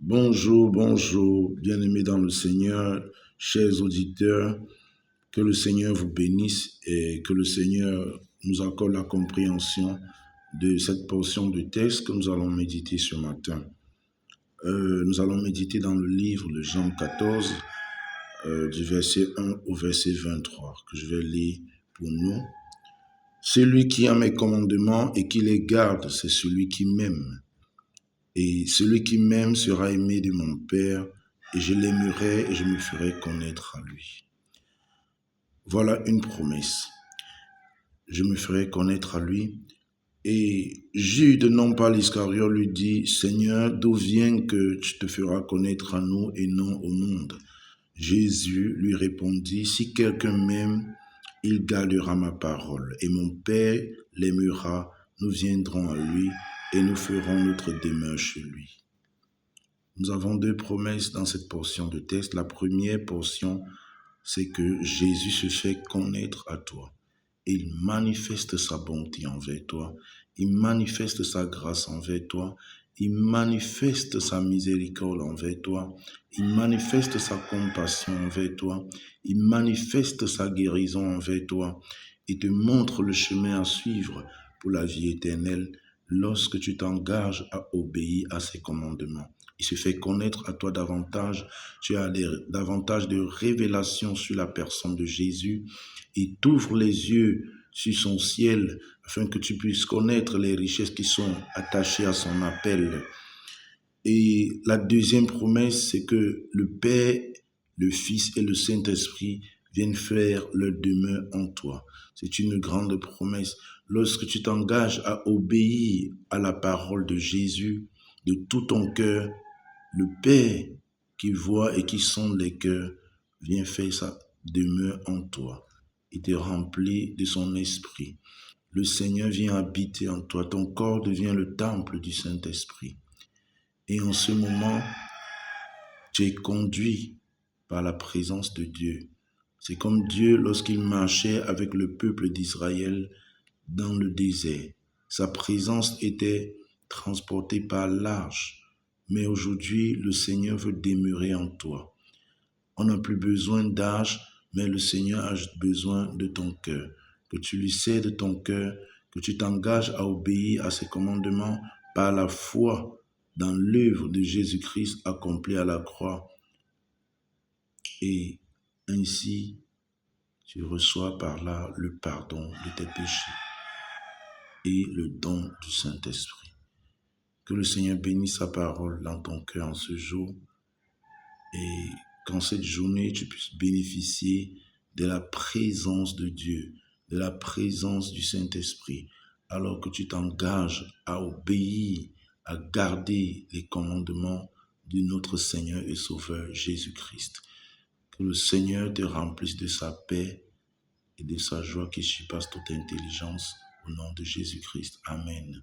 Bonjour, bonjour, bien-aimés dans le Seigneur, chers auditeurs, que le Seigneur vous bénisse et que le Seigneur nous accorde la compréhension de cette portion de texte que nous allons méditer ce matin. Nous allons méditer dans le livre de Jean 14, du verset 1 au verset 23, que je vais lire pour nous. Celui qui a mes commandements et qui les garde, c'est celui qui m'aime. Et celui qui m'aime sera aimé de mon Père, et je l'aimerai et je me ferai connaître à lui. Voilà une promesse. Je me ferai connaître à lui. Et Jude, non pas l'Iscariote, lui dit, Seigneur, d'où vient que tu te feras connaître à nous et non au monde? Jésus lui répondit, si quelqu'un m'aime, il gardera ma parole, et mon Père l'aimera, nous viendrons à lui et nous ferons notre demeure chez lui. Nous avons deux promesses dans cette portion de texte. La première portion, c'est que Jésus se fait connaître à toi. Il manifeste sa bonté envers toi. Il manifeste sa grâce envers toi. Il manifeste sa miséricorde envers toi. Il manifeste sa compassion envers toi. Il manifeste sa guérison envers toi. Il te montre le chemin à suivre pour la vie éternelle lorsque tu t'engages à obéir à ses commandements. Il se fait connaître à toi davantage. Tu as davantage de révélations sur la personne de Jésus. Il t'ouvre les yeux sur son ciel afin que tu puisses connaître les richesses qui sont attachées à son appel. Et la deuxième promesse, c'est que le Père, le Fils et le Saint-Esprit viennent faire leur demeure en toi. C'est une grande promesse. Lorsque tu t'engages à obéir à la parole de Jésus de tout ton cœur, le Père qui voit et qui sonde les cœurs vient faire sa demeure en toi. Il te remplit de son esprit. Le Seigneur vient habiter en toi. Ton corps devient le temple du Saint-Esprit. Et en ce moment, tu es conduit par la présence de Dieu. C'est comme Dieu lorsqu'il marchait avec le peuple d'Israël dans le désert. Sa présence était transportée par l'arche. Mais aujourd'hui, le Seigneur veut demeurer en toi. On n'a plus besoin d'arche, mais le Seigneur a besoin de ton cœur. Que tu lui cèdes ton cœur, que tu t'engages à obéir à ses commandements par la foi dans l'œuvre de Jésus-Christ accomplie à la croix. Et ainsi, tu reçois par là le pardon de tes péchés et le don du Saint-Esprit. Que le Seigneur bénisse sa parole dans ton cœur en ce jour et qu'en cette journée, tu puisses bénéficier de la présence de Dieu, de la présence du Saint-Esprit, alors que tu t'engages à obéir, à garder les commandements de notre Seigneur et Sauveur Jésus-Christ. Que le Seigneur te remplisse de sa paix et de sa joie qui surpasse toute intelligence au nom de Jésus-Christ. Amen.